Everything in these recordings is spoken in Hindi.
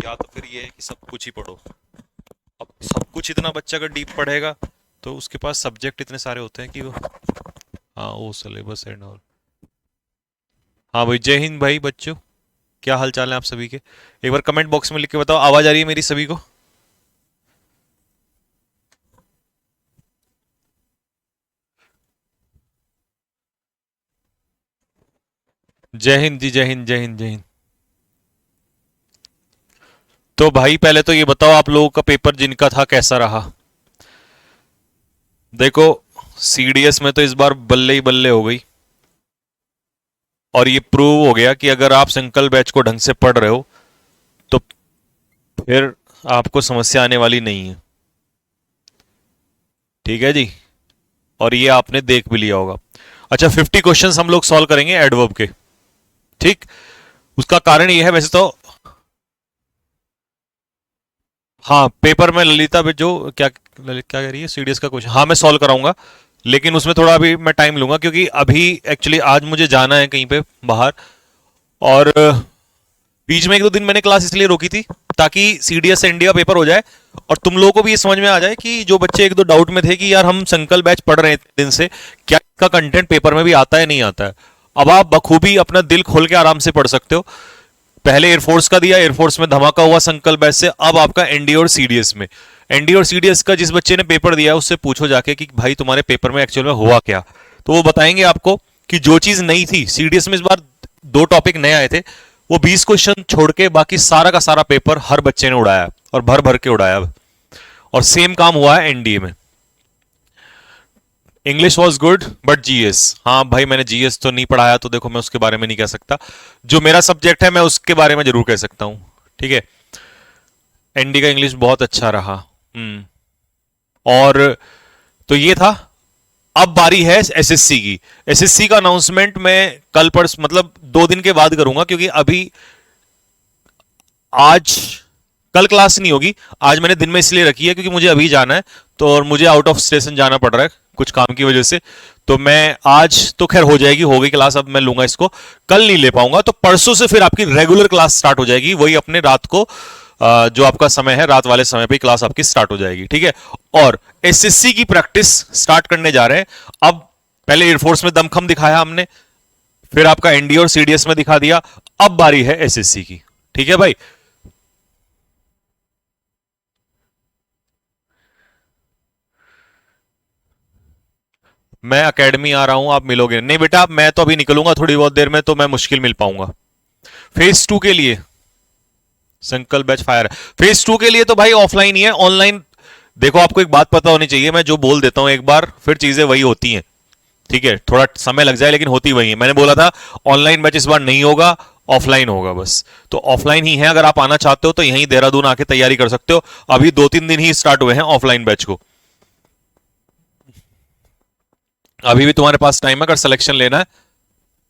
या तो फिर ये है कि सब कुछ ही पढ़ो। अब सब कुछ इतना बच्चा अगर डीप पढ़ेगा तो उसके पास सब्जेक्ट इतने सारे होते हैं कि वो, हाँ वो सिलेबस एंड ऑल। हाँ भाई, जय हिंद भाई बच्चों, क्या हाल चाल है आप सभी के? एक बार कमेंट बॉक्स में लिख के बताओ, आवाज आ रही है मेरी सभी को? जय हिंद जी, जय हिंद, जय हिंद, जय हिंद। तो भाई पहले तो ये बताओ, आप लोगों का पेपर जिनका था कैसा रहा? देखो, सीडीएस में तो इस बार बल्ले ही बल्ले हो गई। और ये प्रूव हो गया कि अगर आप संकल्प बैच को ढंग से पढ़ रहे हो तो फिर आपको समस्या आने वाली नहीं है। ठीक है जी। और ये आपने देख भी लिया होगा। अच्छा, 50 क्वेश्चंस हम लोग सॉल्व करेंगे एडवर्ब के। ठीक। उसका कारण ये है वैसे तो। हाँ, पेपर में ललिता भी जो क्या ललित क्या कह रही है, सीडीएस का क्वेश्चन, हाँ मैं सॉल्व कराऊंगा। लेकिन उसमें थोड़ा अभी मैं टाइम लूंगा क्योंकि अभी एक्चुअली आज मुझे जाना है कहीं पे बाहर। और बीच में एक दो दिन मैंने क्लास इसलिए रोकी थी ताकि सीडीएस से इंडिया पेपर हो जाए और तुम लोगों को भी ये समझ में आ जाए कि जो बच्चे एक दो डाउट में थे कि यार हम संकल्प बैच पढ़ रहे हैं इतने दिन से, क्या इसका कंटेंट पेपर में भी आता है नहीं आता है। अब आप बखूबी अपना दिल खोल के आराम से पढ़ सकते हो। पहले एयरफोर्स का दिया, एयरफोर्स में धमाका हुआ संकल्प बैच से। अब आपका एनडीए और सीडीएस में। एनडीए और सीडीएस का जिस बच्चे ने पेपर दिया है उससे पूछो जाके कि भाई तुम्हारे पेपर में एक्चुअल में हुआ क्या। तो वो बताएंगे आपको कि जो चीज नई थी सीडीएस में, इस बार दो टॉपिक नए आए थे, वो 20 क्वेश्चन छोड़ के बाकी सारा का सारा पेपर हर बच्चे ने उड़ाया और भर भर के उड़ाया। और सेम काम हुआ है एनडीए में। English was good but GS, हाँ भाई मैंने जीएस तो नहीं पढ़ाया तो देखो मैं उसके बारे में नहीं कह सकता। जो मेरा सब्जेक्ट है मैं उसके बारे में जरूर कह सकता हूँ। ठीक है। एनडी का इंग्लिश बहुत अच्छा रहा। और तो ये था। अब बारी है एसएससी की। एसएससी का अनाउंसमेंट मैं कल पर मतलब 2 दिन के बाद करूंगा क्योंकि अभी आज कल क्लास नहीं होगी। आज मैंने दिन में इसलिए रखी है क्योंकि मुझे अभी जाना है। तो और मुझे आउट ऑफ स्टेशन जाना पड़ रहा है कुछ काम की वजह से। तो मैं आज तो खैर हो जाएगी, हो गई क्लास, अब मैं लूंगा इसको। कल नहीं ले पाऊंगा तो परसों से फिर आपकी रेगुलर क्लास स्टार्ट हो जाएगी, वही अपने रात को जो आपका समय है रात वाले समय पे क्लास आपकी स्टार्ट हो जाएगी। ठीक है। और एसएससी की प्रैक्टिस स्टार्ट करने जा रहे हैं। अब पहले एयरफोर्स में दमखम दिखाया हमने, फिर आपका एनडीए और सीडीएस में दिखा दिया। अब बारी है एसएससी की। ठीक है भाई। मैं एकेडमी आ रहा हूं, आप मिलोगे नहीं बेटा? मैं तो अभी निकलूंगा थोड़ी बहुत देर में, तो मैं मुश्किल मिल पाऊंगा। फेज 2 के लिए संकल्प बैच फायर है। फेज 2 के लिए तो भाई ऑफलाइन ही है, ऑनलाइन देखो आपको एक बात पता होनी चाहिए, मैं जो बोल देता हूं एक बार फिर चीजें वही होती हैं। ठीक है, थोड़ा समय लग जाए लेकिन होती वही है। मैंने बोला था ऑनलाइन बैच इस बार नहीं होगा, ऑफलाइन होगा बस। तो ऑफलाइन ही है, अगर आप आना चाहते हो तो यहीं देहरादून आके तैयारी कर सकते हो। अभी 2-3 दिन ही स्टार्ट हुए हैं ऑफलाइन बैच को। अभी भी तुम्हारे पास टाइम है, अगर सिलेक्शन लेना है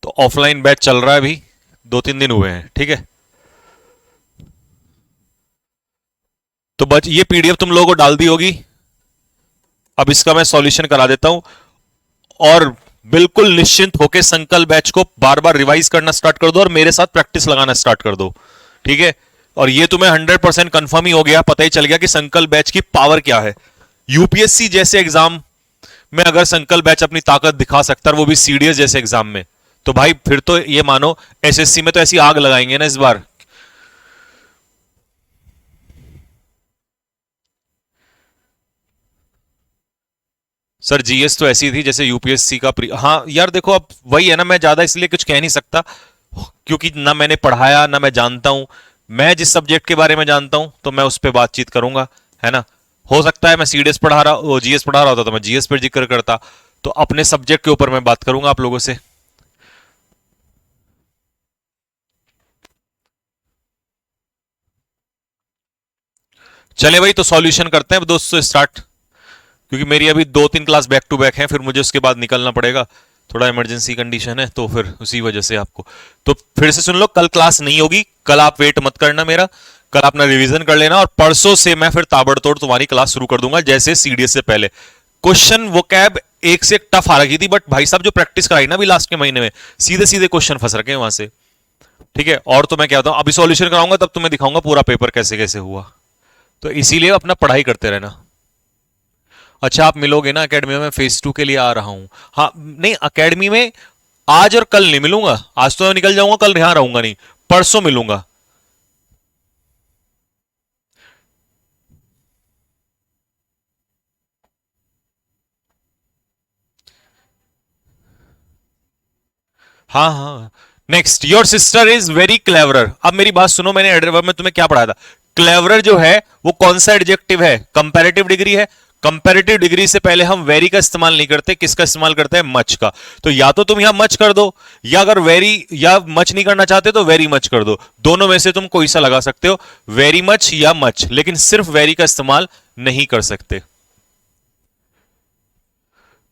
तो ऑफलाइन बैच चल रहा है अभी। 2-3 दिन हुए हैं। ठीक है। तो बच ये पीडीएफ तुम लोगों को डाल दी होगी। अब इसका मैं सॉल्यूशन करा देता हूं। और बिल्कुल निश्चिंत होकर संकल्प बैच को बार बार रिवाइज करना स्टार्ट कर दो और मेरे साथ प्रैक्टिस लगाना स्टार्ट कर दो। ठीक है। और ये तुम्हें 100% कंफर्म ही हो गया, पता ही चल गया कि संकल्प बैच की पावर क्या है। यूपीएससी जैसे एग्जाम में अगर संकल्प बैच अपनी ताकत दिखा सकता है, वो भी सीडीएस जैसे एग्जाम में, तो भाई फिर तो ये मानो एसएससी में तो ऐसी आग लगाएंगे ना इस बार। सर जीएस तो ऐसी थी जैसे यूपीएससी का हाँ यार देखो, अब वही है ना, मैं ज्यादा इसलिए कुछ कह नहीं सकता क्योंकि ना मैंने पढ़ाया ना मैं जानता हूं। मैं जिस सब्जेक्ट के बारे में जानता हूं तो मैं उस पर बातचीत करूंगा, है ना। हो सकता है मैं सीडीएस पढ़ा रहा, वो जीएस पढ़ा रहा होता तो मैं जीएस पर जिक्र करता। तो अपने सब्जेक्ट के ऊपर मैं बात करूंगा आप लोगों से। चले भाई, तो सॉल्यूशन करते हैं दोस्तों स्टार्ट, क्योंकि मेरी अभी 2-3 क्लास बैक टू बैक हैं, फिर मुझे उसके बाद निकलना पड़ेगा। थोड़ा इमरजेंसी कंडीशन है तो फिर उसी वजह से आपको। तो फिर से सुन लो, कल क्लास नहीं होगी, कल आप वेट मत करना मेरा। कल अपना रिवीजन कर लेना और परसों से मैं फिर ताबड़तोड़ तुम्हारी क्लास शुरू कर दूंगा जैसे सीडीएस से पहले। क्वेश्चन वो कैब एक से एक टफ आ रही थी, बट भाई साहब जो प्रैक्टिस कराई ना अभी लास्ट के महीने में, सीधे सीधे क्वेश्चन फंस रखे हैं वहां से। ठीक है, और तो मैं क्या बताऊं, अभी सॉल्यूशन कराऊंगा तब तुम्हें दिखाऊंगा पूरा पेपर कैसे कैसे हुआ। तो इसीलिए अपना पढ़ाई करते रहना। अच्छा, आप मिलोगे ना एकेडमी में, फेज 2 के लिए आ रहा हूं। हाँ नहीं, एकेडमी में आज और कल नहीं मिलूंगा, आज तो मैं निकल जाऊंगा, कल यहां रहूंगा नहीं, परसों मिलूंगा। हाँ हाँ। Next, your sister is very cleverer. अब मेरी बात सुनो, मैंने एडवर्ब में तुम्हें क्या पढ़ाया था? क्लेवरर जो है वो कौन सा एडजेक्टिव है? कंपैरेटिव डिग्री है। कंपैरेटिव डिग्री से पहले हम वेरी का इस्तेमाल नहीं करते, किसका इस्तेमाल करते हैं? मच का। तो या तो तुम यहां मच कर दो, या अगर वेरी या मच नहीं करना चाहते तो वेरी मच कर दो। दोनों में से तुम कोई सा लगा सकते हो, वेरी मच या मच, लेकिन सिर्फ वेरी का इस्तेमाल नहीं कर सकते।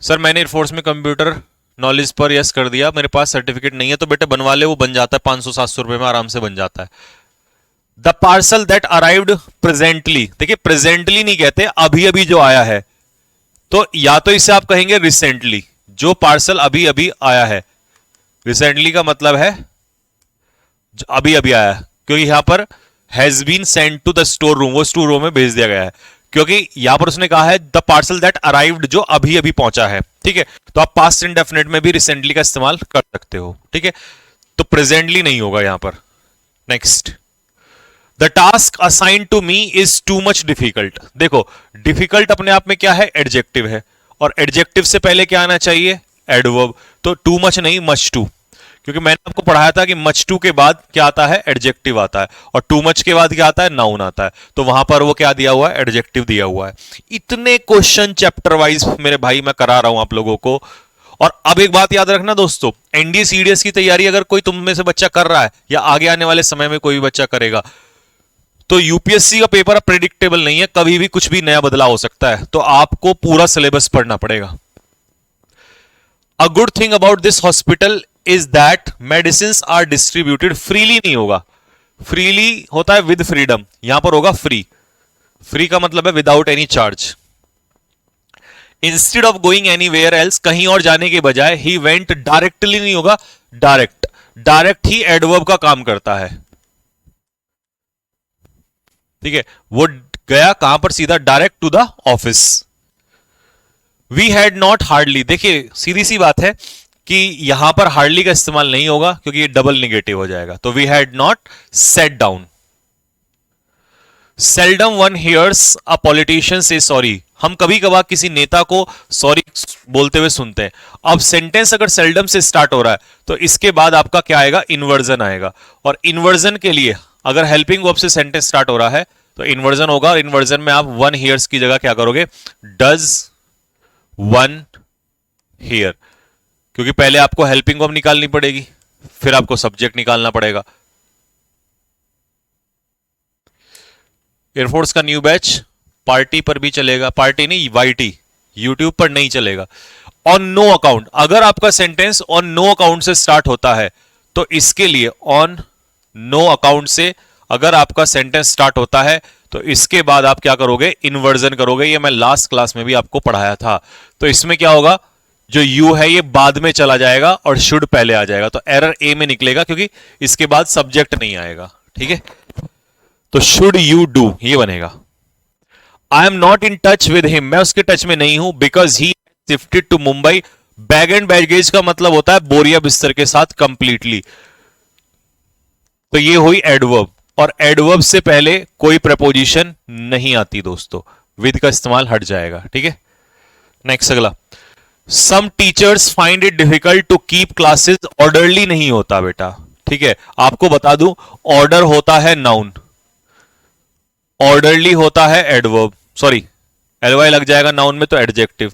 सर मैंने एयरफोर्स में कंप्यूटर नॉलेज पर यस कर दिया, मेरे पास सर्टिफिकेट नहीं है। तो बेटे बनवा ले, वो बन जाता है 500-700 रुपए में आराम से बन जाता है। The parcel that arrived presently, देखिए प्रेजेंटली नहीं कहते, अभी अभी जो आया है। तो या तो इसे आप कहेंगे रिसेंटली, जो पार्सल अभी अभी आया है। रिसेंटली का मतलब है अभी अभी आया है, क्योंकि यहां पर has been sent to the store room, वो स्टोर रूम में भेज दिया गया है। क्योंकि यहां पर उसने कहा है द पार्सल दैट अराइव्ड, जो अभी अभी पहुंचा है। ठीक है, तो आप पास्ट इंडेफिनिट में भी रिसेंटली का इस्तेमाल कर सकते हो। ठीक है, तो प्रेजेंटली नहीं होगा यहां पर। Next, the task assign to me is too much difficult. देखो डिफिकल्ट अपने आप में क्या है? एडजेक्टिव है, और एडजेक्टिव से पहले क्या आना चाहिए? एडवर्ब। तो टू मच नहीं, मच टू, क्योंकि मैंने आपको पढ़ाया था कि मच टू के बाद क्या आता है? एडजेक्टिव आता है, और टू मच के बाद क्या आता है? नाउन आता है। तो वहां पर वो क्या दिया हुआ है? एडजेक्टिव दिया हुआ है। इतने क्वेश्चन चैप्टर वाइज मेरे भाई मैं करा रहा हूं आप लोगों को। और अब एक बात याद रखना दोस्तों, एनडीए सीडीएस की तैयारी अगर कोई तुम में से बच्चा कर रहा है, या आगे आने वाले समय में कोई भी बच्चा करेगा, तो यूपीएससी का पेपर अब प्रेडिक्टेबल नहीं है, कभी भी कुछ भी नया बदलाव हो सकता है। तो आपको पूरा सिलेबस पढ़ना पड़ेगा। A good thing about this hospital is that medicine are distributed freely. नहीं होगा, फ्रीली होता है विद फ्रीडम, यहां पर होगा फ्री। फ्री का मतलब है without any charge. Instead of going anywhere else, कहीं और जाने के बजाय, ही वेंट डायरेक्टली। नहीं होगा, डायरेक्ट। डायरेक्ट ही एडवर्ब का काम करता है। ठीक है, वो गया कहां पर? सीधा direct to the office. We had not hardly, देखिए सीधी सी बात है कि यहां पर हार्डली का इस्तेमाल नहीं होगा, क्योंकि ये डबल निगेटिव हो जाएगा। तो we had not set down. Seldom one hears a politician से सॉरी, हम कभी कभार किसी नेता को सॉरी बोलते हुए सुनते हैं। अब सेंटेंस अगर सेल्डम से स्टार्ट हो रहा है, तो इसके बाद आपका क्या आएगा? इन्वर्जन आएगा। और इन्वर्जन के लिए अगर हेल्पिंग वर्ब से सेंटेंस स्टार्ट हो रहा है, तो इन्वर्जन होगा। और इन्वर्जन में आप वन हियर्स की जगह क्या करोगे? डज वन हियर, क्योंकि पहले आपको हेल्पिंग वर्ब निकालनी पड़ेगी, फिर आपको सब्जेक्ट निकालना पड़ेगा। एयरफोर्स का न्यू बैच पार्टी पर भी चलेगा, पार्टी नहीं वाईटी, यूट्यूब पर नहीं चलेगा। ऑन नो अकाउंट, अगर आपका सेंटेंस ऑन नो अकाउंट से स्टार्ट होता है, तो इसके लिए ऑन नो अकाउंट से अगर आपका सेंटेंस स्टार्ट होता है, तो इसके बाद आप क्या करोगे? इन्वर्जन करोगे। ये मैं लास्ट क्लास में भी आपको पढ़ाया था। तो इसमें क्या होगा? जो यू है ये बाद में चला जाएगा और शुड पहले आ जाएगा। तो एरर ए में निकलेगा, क्योंकि इसके बाद सब्जेक्ट नहीं आएगा। ठीक है, तो शुड यू डू ये बनेगा। I am not in touch with him, मैं उसके टच में नहीं हूं, because he shifted to Mumbai. Bag and baggage का मतलब होता है बोरिया बिस्तर के साथ कंप्लीटली। तो ये हुई एडवर्ब, और एडवर्ब से पहले कोई प्रपोजिशन नहीं आती दोस्तों, विद का इस्तेमाल हट जाएगा। ठीक है, नेक्स्ट अगला, some teachers find it difficult to keep classes orderly. नहीं होता बेटा। ठीक है, आपको बता दूं, ऑर्डर होता है नाउन, ऑर्डरली होता है एडवर्ब, सॉरी एलवाई लग जाएगा नाउन में तो एडजेक्टिव।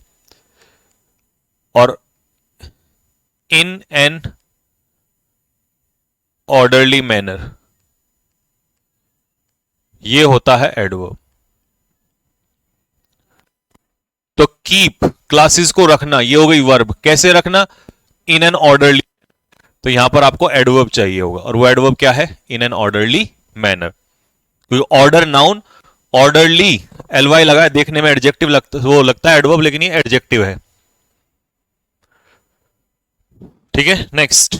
और इन एन ऑर्डरली मैनर ये होता है एडवर्ब। तो कीप क्लासेस को रखना, ये हो गई वर्ब। कैसे रखना? In an orderly. तो यहां पर आपको एडवर्ब चाहिए होगा, और वो एडवर्ब क्या है? In an orderly manner. क्योंकि ऑर्डर नाउन, ऑर्डरली एलवाई लगा है, देखने में एडजेक्टिव लगता, वो लगता है एडवर्ब, लेकिन ये एडजेक्टिव है। ठीक है, नेक्स्ट,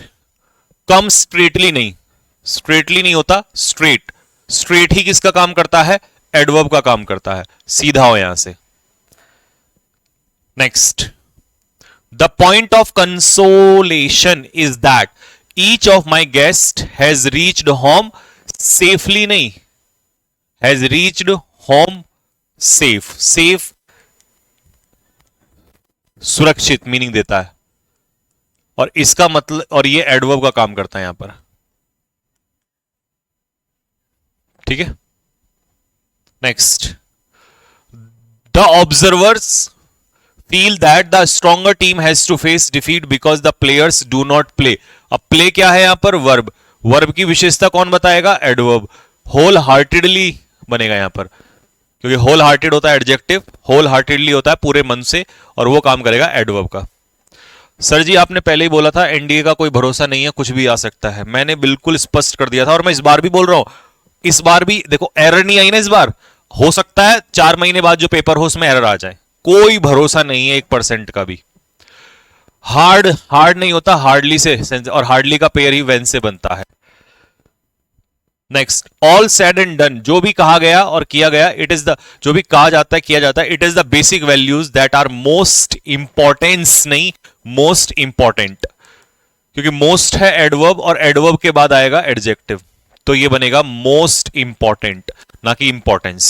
कम स्ट्रेटली नहीं, स्ट्रेटली नहीं होता, स्ट्रेट। स्ट्रेट ही किसका काम करता है? एडवर्ब का काम करता है। सीधा हो यहां से। Next, the point of consolation is that each of my guest has reached home safely, नहीं, has reached home safe. Safe सुरक्षित मीनिंग देता है, और इसका मतलब, और ये एडवर्ब का काम करता है यहां पर। ठीक है। Next, the observers feel that the stronger team has to face defeat because the players do not play. अब प्ले क्या है यहां पर? वर्ब। वर्ब की विशेषता कौन बताएगा? एडवर्ब। होल हार्टेडली बनेगा यहां पर, क्योंकि होल हार्टेड होता है एडजेक्टिव, होल हार्टेडली होता है पूरे मन से, और वो काम करेगा एडवर्ब का। सर जी आपने पहले ही बोला था एनडीए का कोई भरोसा नहीं है, कुछ भी आ सकता है। मैंने बिल्कुल स्पष्ट कर दिया था, और मैं इस बार भी बोल रहा हूं, इस बार भी देखो एरर नहीं आई ना। इस बार हो सकता है 4 महीने बाद जो पेपर हो उसमें एरर आ जाए, कोई भरोसा नहीं है 1% का भी। हार्ड नहीं होता, हार्डली से, और हार्डली का पेयर ही वेन से बनता है। Next, all said and done, जो भी कहा गया और किया गया, इट इज द, जो भी कहा जाता है किया जाता है, it is the basic values that are most importance, नहीं मोस्ट इंपॉर्टेंट, क्योंकि मोस्ट है एडवर्ब, और एडवर्ब के बाद आएगा एडजेक्टिव, तो ये बनेगा मोस्ट इंपॉर्टेंट, ना कि importance.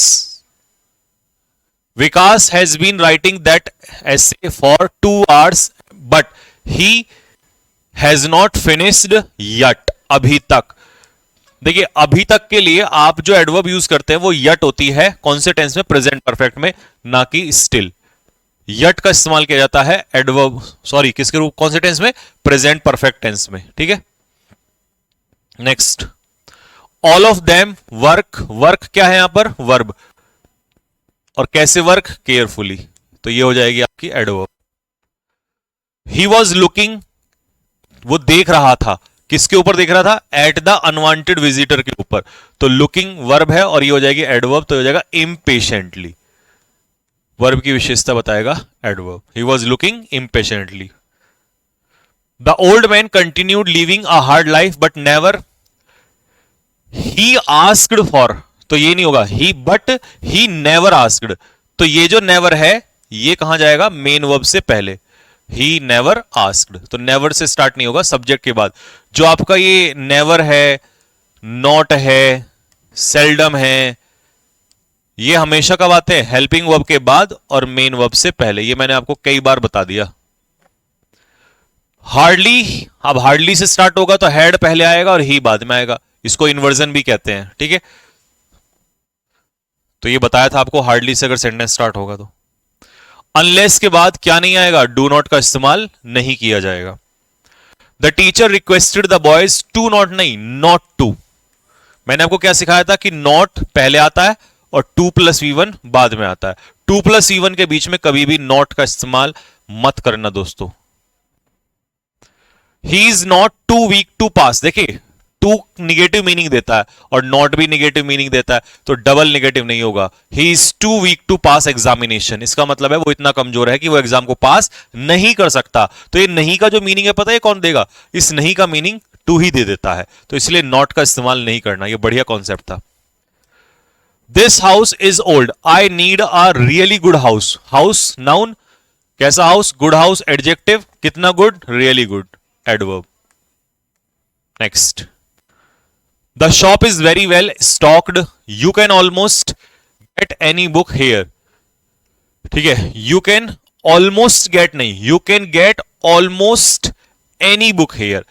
Vikas has been writing that essay for 2 hours but he has not finished yet, अभी तक। देखिए अभी तक के लिए आप जो एडवर्ब यूज करते हैं वो यट होती है, कौन से टेंस में? प्रेजेंट परफेक्ट में, ना कि स्टिल। यट का इस्तेमाल किया जाता है एडवर्ब, सॉरी किसके रूप, कौन से टेंस में? प्रेजेंट परफेक्ट टेंस में। ठीक है। Next, all of them work, work क्या है यहां पर? वर्ब। और कैसे वर्क? केयरफुली, तो ये हो जाएगी आपकी एडवर्ब। ही वॉज लुकिंग, वो देख रहा था, किसके ऊपर देख रहा था? एट द अनवांटेड विजिटर के ऊपर, तो लुकिंग वर्ब है और ये हो जाएगी एडवर्ब, तो हो जाएगा इम्पेशेंटली। वर्ब की विशेषता बताएगा adverb. He was looking impatiently. The old man continued living a hard life but never he asked for, तो ये नहीं होगा ही, बट ही नेवर आस्क्ड, तो ये जो नेवर है ये कहां जाएगा? मेन वर्ब से पहले। ही नेवर आस्क्ड, तो नेवर से स्टार्ट नहीं होगा, सब्जेक्ट के बाद। जो आपका ये नेवर है, नॉट है, सेल्डम है, ये हमेशा कब आते हैं? हेल्पिंग वर्ब के बाद और मेन वर्ब से पहले, ये मैंने आपको कई बार बता दिया। हार्डली, अब हार्डली से स्टार्ट होगा तो हैड पहले आएगा और ही बाद में आएगा, इसको इन्वर्जन भी कहते हैं। ठीक है, तो ये बताया था आपको, हार्डली से अगर सेंटेंस स्टार्ट होगा तो। अनलेस के बाद क्या नहीं आएगा? डू नॉट का इस्तेमाल नहीं किया जाएगा। The teacher requested the boys to not, नहीं नॉट टू। मैंने आपको क्या सिखाया था कि नॉट पहले आता है और 2+V1 बाद में आता है। 2+V1 के बीच में कभी भी नॉट का इस्तेमाल मत करना दोस्तों। He is not too weak to pass, देखिए टू निगेटिव मीनिंग देता है और नॉट भी निगेटिव मीनिंग देता है, तो डबल निगेटिव नहीं होगा। He is too weak to pass examination, इसका मतलब है वो इतना कमजोर है कि वो एग्जाम को पास नहीं कर सकता। तो ये नहीं का जो मीनिंग है पता है कौन देगा? इस नहीं का मीनिंग टू ही दे देता है, तो इसलिए नॉट का इस्तेमाल नहीं करना। ये बढ़िया कॉन्सेप्ट था। This house is old, I need a really good house. House noun, कैसा हाउस? गुड हाउस एडजेक्टिव, कितना good? Really good adverb. Next, The shop is very well stocked. You can almost get any book here. ठीक है, you can almost get नहीं, you can get almost any book here.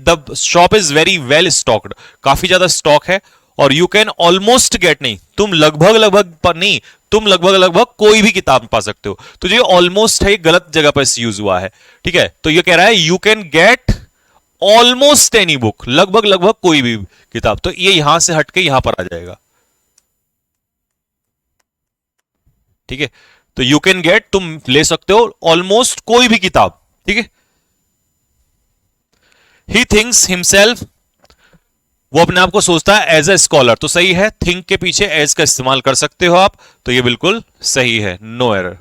The shop is very well stocked. काफी ज्यादा स्टॉक है, और you can almost get नहीं, तुम लगभग पर नहीं, तुम लगभग कोई भी किताब पा सकते हो। तो जो ऑलमोस्ट है गलत जगह पर यूज हुआ है। ठीक है, तो ये कह रहा है you can get almost any book, लगभग कोई भी किताब, तो ये यहां से हटके यहां पर आ जाएगा। ठीक है, तो यू कैन गेट, तुम ले सकते हो ऑलमोस्ट कोई भी किताब। ठीक है, ही थिंक्स हिमसेल्फ, वो अपने आप को सोचता है एज ए स्कॉलर, तो सही है, थिंक के पीछे एज का इस्तेमाल कर सकते हो आप, तो ये बिल्कुल सही है, no error.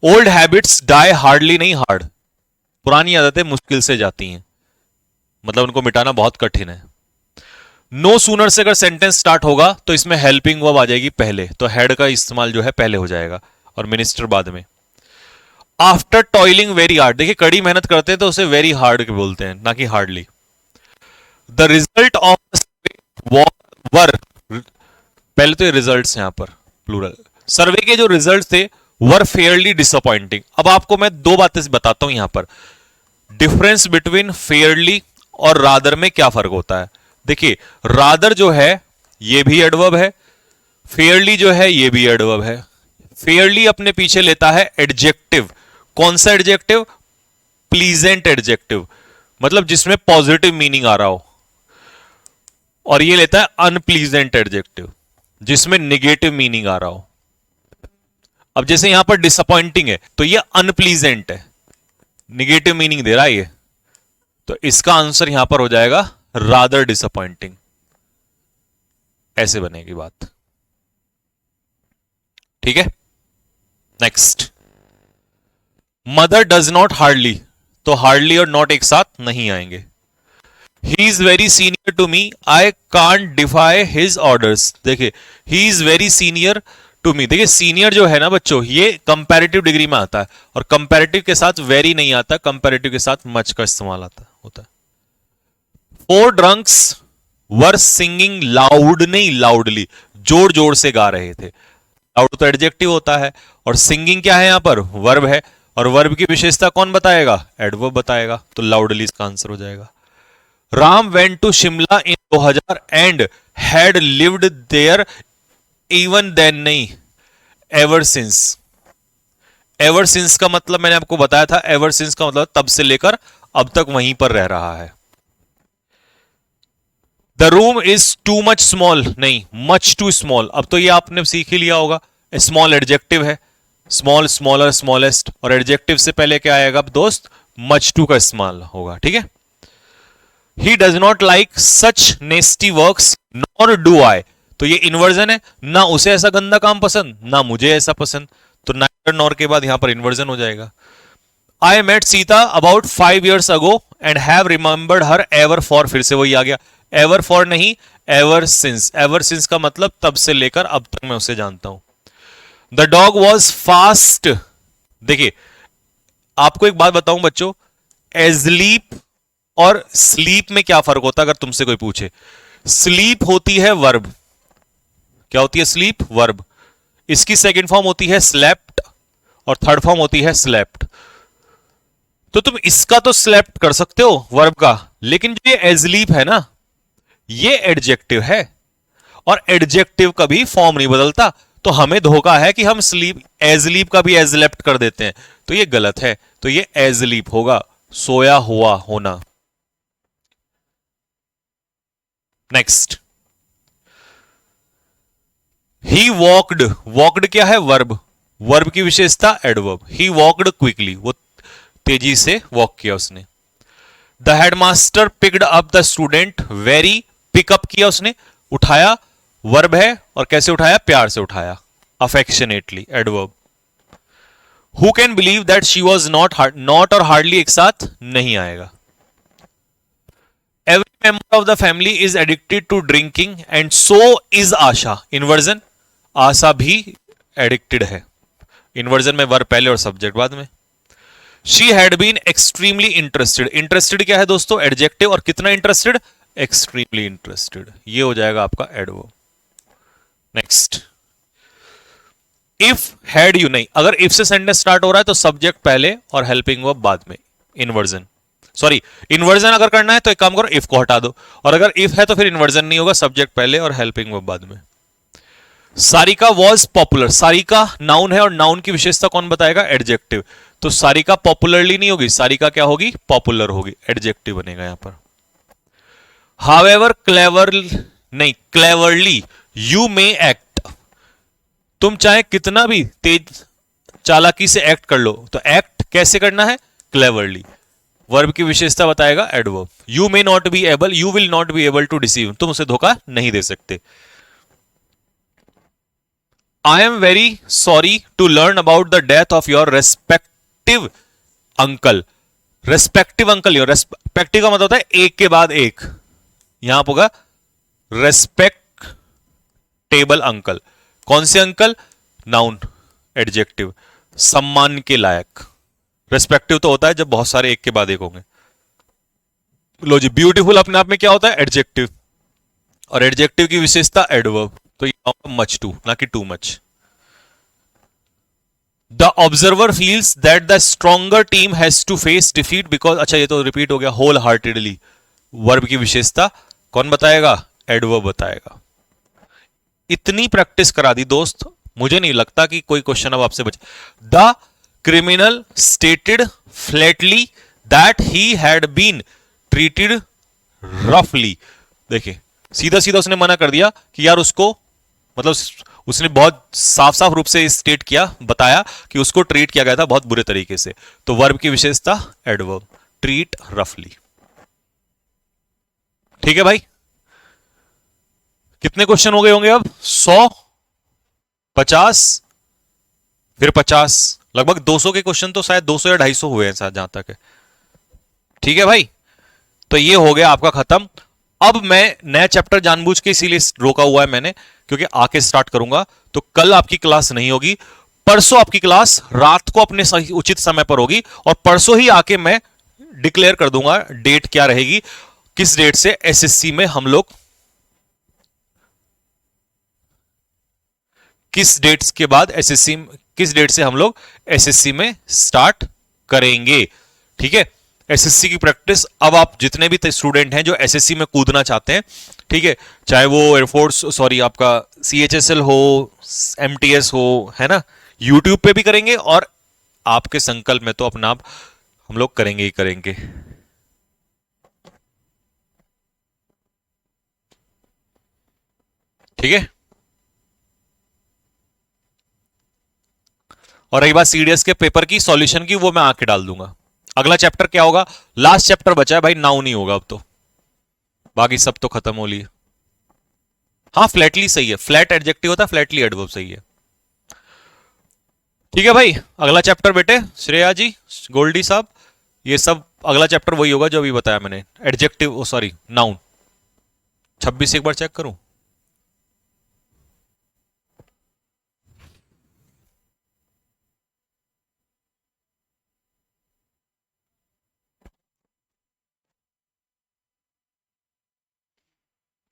Old habits die hardly, नहीं हार्ड, पुरानी आदतें मुश्किल से जाती हैं। मतलब उनको मिटाना बहुत कठिन है। नो सूनर से अगर सेंटेंस स्टार्ट होगा तो इसमें हेल्पिंग वर्ब आ जाएगी पहले, तो हेड का इस्तेमाल जो है पहले हो जाएगा और मिनिस्टर बाद में। आफ्टर टॉयलिंग वेरी हार्ड, देखिए कड़ी मेहनत करते हैं तो उसे वेरी हार्ड बोलते हैं, ना कि हार्डली। द रिजल्ट ऑफ वर, पहले तो ये रिजल्ट्स यहां पर प्लूरल, सर्वे के जो रिजल्ट थे वर फेयरली डिसअपॉइंटिंग। अब आपको मैं दो बातें बताता हूं यहां पर, डिफरेंस बिटवीन फेयरली और रादर में क्या फर्क होता है। देखिए रादर जो है ये भी एडवर्ब है, फेयरली जो है ये भी एडवर्ब है। फेयरली अपने पीछे लेता है एडजेक्टिव, कौन सा एडजेक्टिव, प्लीजेंट एडजेक्टिव, मतलब जिसमें पॉजिटिव मीनिंग आ रहा हो, और ये लेता है अनप्लीजेंट एडजेक्टिव जिसमें निगेटिव मीनिंग आ रहा हो। अब जैसे यहां पर डिसअपॉइंटिंग है तो ये अनप्लीजेंट है, निगेटिव मीनिंग दे रहा है ये, तो इसका आंसर यहां पर हो जाएगा रादर डिसअपॉइंटिंग, ऐसे बनेगी बात। ठीक है, next, mother does not hardly, तो हार्डली और नॉट एक साथ नहीं आएंगे। He is very senior to me, I can't defy his orders. देखिए he is very senior to me, देखिए सीनियर जो है ना बच्चों ये कंपैरेटिव डिग्री में आता है, और कंपैरेटिव के साथ वेरी नहीं आता, कंपैरेटिव के साथ मच का इस्तेमाल आता होता है। Four drunks were singing loud, नहीं लाउडली, जोर जोर से गा रहे थे। लाउड तो एडजेक्टिव होता है, और सिंगिंग क्या है यहां पर, वर्ब है, और वर्ब की विशेषता कौन बताएगा, एडवर्ब बताएगा, तो लाउडली इसका आंसर हो जाएगा। Ram went to Shimla in 2000 and had lived there even then, नहीं एवर सिंस। एवर सिंस का मतलब मैंने आपको बताया था, एवर सिंस का मतलब तब से लेकर अब तक वहीं पर रह रहा है। The room is too much small, नहीं मच टू स्मॉल, अब तो ये आपने सीख ही लिया होगा, स्मॉल एडजेक्टिव है, स्मॉल, स्मॉलर, स्मॉलेस्ट, और एडजेक्टिव से पहले क्या आएगा दोस्त, मच टू का इस्तेमाल होगा। ठीक है, he does not like such नेस्टी works nor do I, तो ये इन्वर्जन है, ना उसे ऐसा गंदा काम पसंद ना मुझे ऐसा पसंद, तो नाइदर नॉर के बाद यहां पर इन्वर्जन हो जाएगा। I met Sita about 5 years ago and have remembered her ever for, फिर से वही आ गया, एवर फॉर नहीं एवर सिंस, एवर सिंस का मतलब तब से लेकर अब तक मैं उसे जानता हूं। द डॉग वॉज फास्ट, देखिए आपको एक बात बताऊं बच्चों, एजलीप और स्लीप में क्या फर्क होता है अगर तुमसे कोई पूछे। स्लीप होती है वर्ब, क्या होती है, स्लीप वर्ब, इसकी सेकंड फॉर्म होती है स्लेप्ट और थर्ड फॉर्म होती है स्लेप्ट। तो तुम इसका तो स्लेप्ट कर सकते हो वर्ब का, लेकिन जो ये एजलीप है ना ये एडजेक्टिव है, और एडजेक्टिव का भी फॉर्म नहीं बदलता, तो हमें धोखा है कि हम स्लीप एजलीप का भी एजलेप्ट कर देते हैं, तो ये गलत है, तो ये एजलीप होगा, सोया हुआ होना। नेक्स्ट, ही वॉकड, वॉकड क्या है वर्ब, वर्ब की विशेषता एडवर्ब, ही वॉकड क्विकली, वो तेजी से वॉक किया उसने। The headmaster picked up the student very, pickup किया उसने, उठाया, वर्ब है, और कैसे उठाया, प्यार से उठाया, affectionately, adverb. Who can believe that she was not, not और हार्डली एक साथ नहीं आएगा। Every member of the family is addicted to drinking and so is Asha, inversion, Asha भी एडिक्टेड है, इन्वर्जन में वर्ब पहले और सब्जेक्ट बाद में। She had been extremely interested, interested क्या है दोस्तों, एडजेक्टिव, और कितना इंटरेस्टेड, एक्सट्रीमली इंटरेस्टेड, ये हो जाएगा आपका adverb. Next, if had you, नहीं, अगर इफ से सेंटेंस स्टार्ट हो रहा है तो सब्जेक्ट पहले और हेल्पिंग वर्ब बाद में, इन्वर्जन, सॉरी इन्वर्जन अगर करना है तो एक काम करो इफ को हटा दो, और अगर इफ है तो फिर इन्वर्जन नहीं होगा, सब्जेक्ट पहले और हेल्पिंग वर्ब बाद में। Sarika was popular, Sarika noun है और नाउन की विशेषता कौन बताएगा, एडजेक्टिव, तो सारिका पॉपुलरली नहीं होगी, सारिका क्या होगी, पॉपुलर होगी, एडजेक्टिव बनेगा यहां पर। हावेवर क्लेवर, नहीं क्लेवरली यू मे एक्ट, तुम चाहे कितना भी तेज चालाकी से एक्ट कर लो, तो एक्ट कैसे करना है, क्लेवरली, वर्ब की विशेषता बताएगा adverb. You may not be able, you will not be able to deceive, तुम उसे धोखा नहीं दे सकते। I am very sorry to learn about the death of your respective uncle. Respective uncle, yo respective का मतलब होता है एक के बाद एक, यहां पर होगा रेस्पेक्टेबल अंकल। कौन से अंकल? नाउन, एडजेक्टिव, सम्मान के लायक। रेस्पेक्टिव तो होता है जब बहुत सारे एक के बाद एक होंगे। लो जी, ब्यूटीफुल अपने आप में क्या होता है? एडजेक्टिव, और एडजेक्टिव की विशेषता एडवर्ब, तो ये मच टू, ना कि too much. The observer feels that the stronger team has to face defeat because, अच्छा ये तो रिपीट हो गया, होल हार्टेडली। वर्ब की विशेषता कौन बताएगा? एडवर्ब बताएगा। इतनी प्रैक्टिस करा दी दोस्त, मुझे नहीं लगता कि कोई क्वेश्चन अब आपसे बचे। The criminal stated flatly that he had been treated रफली। देखिए, सीधा सीधा उसने मना कर दिया कि यार उसको, मतलब उसने बहुत साफ साफ रूप से स्टेट किया, बताया कि उसको ट्रीट किया गया था बहुत बुरे तरीके से। तो वर्ब की विशेषता एडवर्ब, ट्रीट रफली। ठीक है भाई, कितने क्वेश्चन हो गए होंगे अब? 100, 50, फिर 50, लगभग 200 के क्वेश्चन तो शायद 200 या 250 हुए हैं शायद, जहां तक है। ठीक है भाई, तो ये हो गया आपका खत्म। अब मैं नया चैप्टर जानबूझ के इसीलिए रोका हुआ है मैंने, क्योंकि आके स्टार्ट करूंगा। तो कल आपकी क्लास नहीं होगी, परसों आपकी क्लास रात को अपने सही उचित समय पर होगी, और परसों ही आके मैं डिक्लेयर कर दूंगा डेट क्या रहेगी, किस डेट से एसएससी में हम लोग, किस डेट्स के बाद एसएससी, किस डेट से हम लोग एसएससी में स्टार्ट करेंगे। ठीक है, एसएससी की प्रैक्टिस अब आप जितने भी स्टूडेंट हैं जो एसएससी में कूदना चाहते हैं, ठीक है, चाहे वो एयरफोर्स, सॉरी आपका सीएचएसएल हो, एमटीएस हो, है ना, यूट्यूब पे भी करेंगे, और आपके संकल्प में तो अपना आप हम लोग करेंगे ही करेंगे। ठीक है, और रही बात सीडीएस के पेपर की सॉल्यूशन की, वो मैं आके डाल दूंगा। अगला चैप्टर क्या होगा? लास्ट चैप्टर बचा है भाई, नाउ नहीं होगा अब तो, बाकी सब तो खत्म हो लिए। हाँ, फ्लैटली सही है, फ्लैट एडजेक्टिव होता है, फ्लैटली एडवर्ब सही है। ठीक है भाई, अगला चैप्टर बेटे, श्रेया जी, गोल्डी साहब, ये सब अगला चैप्टर वही होगा जो अभी बताया मैंने, एडजेक्टिव, सॉरी नाउन। 26 एक बार चेक करूं?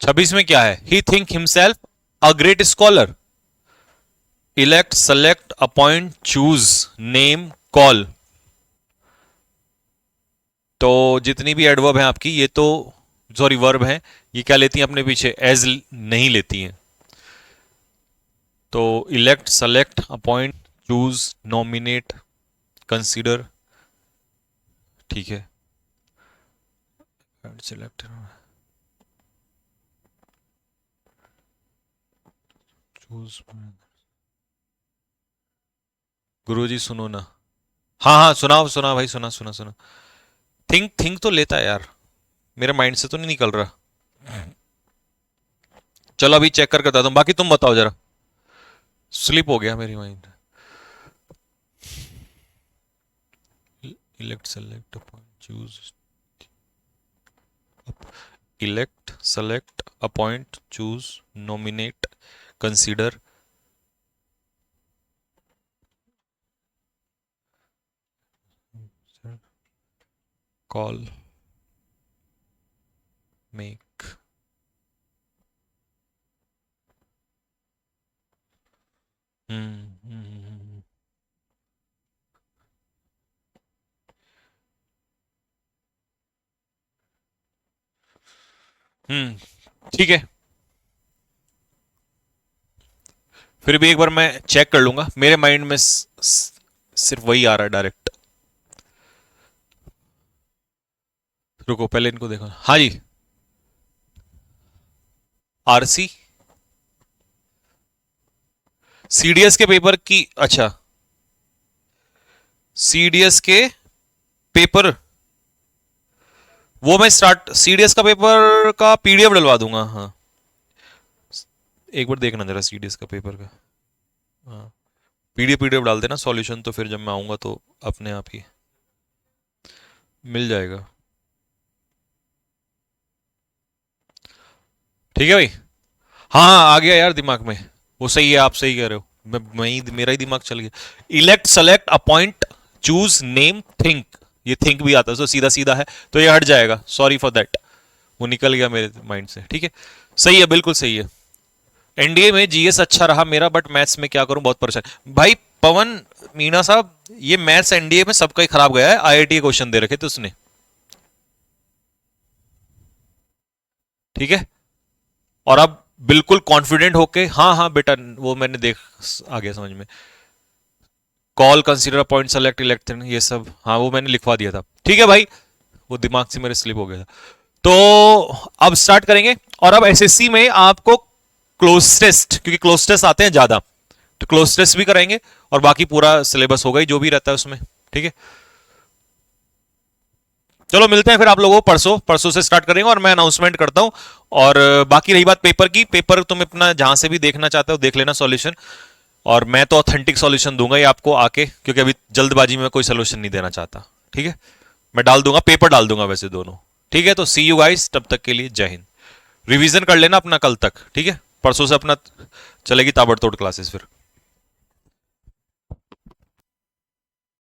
छब्बीस में क्या है? He think himself a great scholar, elect, select, appoint, choose, name, call. तो जितनी भी एडवर्ब हैं आपकी, ये तो, सॉरी वर्ब हैं, ये क्या लेती हैं अपने पीछे? एज नहीं लेती हैं। तो elect, select, appoint, choose, nominate, consider. ठीक है, सेलेक्ट, चूज। गुरुजी सुनो ना। हाँ हाँ, सुनाओ, सुना भाई, सुना सुना सुना। थिंक, थिंक तो लेता है यार, मेरे माइंड से तो नहीं निकल रहा। चलो अभी चेक करके बताता हूँ, बाकी तुम बताओ जरा। स्लिप हो गया मेरी mind. Elect, select, appoint, choose, elect, select, appoint, choose, nominate, consider, call, make. हम्म, ठीक है, फिर भी एक बार मैं चेक कर लूंगा, मेरे माइंड में सिर्फ वही आ रहा है डायरेक्ट। रुको पहले इनको देखो। हाँ जी, आरसी, सीडीएस के पेपर की, अच्छा सीडीएस के पेपर, वो मैं स्टार्ट, सीडीएस का पेपर का पीडीएफ डलवा दूंगा। हाँ, एक बार देखना जरा सीडीएस का पेपर का। हाँ, पीडीएफ पीडीएफ डाल देना सॉल्यूशन, तो फिर जब मैं आऊंगा तो अपने आप ही। मिल जाएगा। ठीक है भाई। हाँ हाँ, आ गया यार दिमाग में। वो सही है, आप सही कह रहे हो। मैं ही मेरा ही दिमाग चल गया। Elect, select, appoint, choose, name, think. ये थिंक भी आता है तो सीधा सीधा है, तो ये हट जाएगा, सॉरी फॉर दैट। वो निकल गया मेरे माइंड से। ठीक है, सही है, बिल्कुल सही है। एनडीए में जीएस अच्छा रहा मेरा, बट मैथ्स में क्या करूं, बहुत परेशान भाई। पवन मीणा साहब, ये मैथ्स एनडीए में सबका ही खराब गया है। आईआईटी क्वेश्चन दे रखे थे उसने। ठीक है, और अब बिल्कुल कॉन्फिडेंट होके, हाँ हाँ बेटा, वो मैंने देख, आ गया समझ में। Call, consider, point, select, elect, ये सब, हाँ वो मैंने लिखवा दिया था। ठीक है भाई, वो दिमाग से मेरे स्लिप हो गया था। तो अब स्टार्ट करेंगे। और अब एसएससी में आपको क्लोज टेस्ट, क्योंकि क्लोज टेस्ट आते हैं ज्यादा, तो क्लोज टेस्ट भी कराएंगे। और बाकी पूरा सिलेबस होगा ही जो भी रहता है उसमें। ठीक है, चलो मिलते हैं फिर आप लोगों को परसों। परसों से स्टार्ट करेंगे और मैं अनाउंसमेंट करता हूं। और बाकी रही बात पेपर की, पेपर तुम अपना जहां से भी देखना चाहते हो देख लेना सॉल्यूशन। और मैं तो ऑथेंटिक सॉल्यूशन दूंगा ही आपको आके, क्योंकि अभी जल्दबाजी में कोई सॉल्यूशन नहीं देना चाहता। ठीक है, मैं डाल दूंगा, पेपर डाल दूंगा वैसे दोनों। ठीक है, तो सी यू गाइस, तब तक के लिए जय हिंद। रिवीजन कर लेना अपना कल तक। ठीक है, परसों से अपना चलेगी ताबड़तोड़ क्लासेस फिर।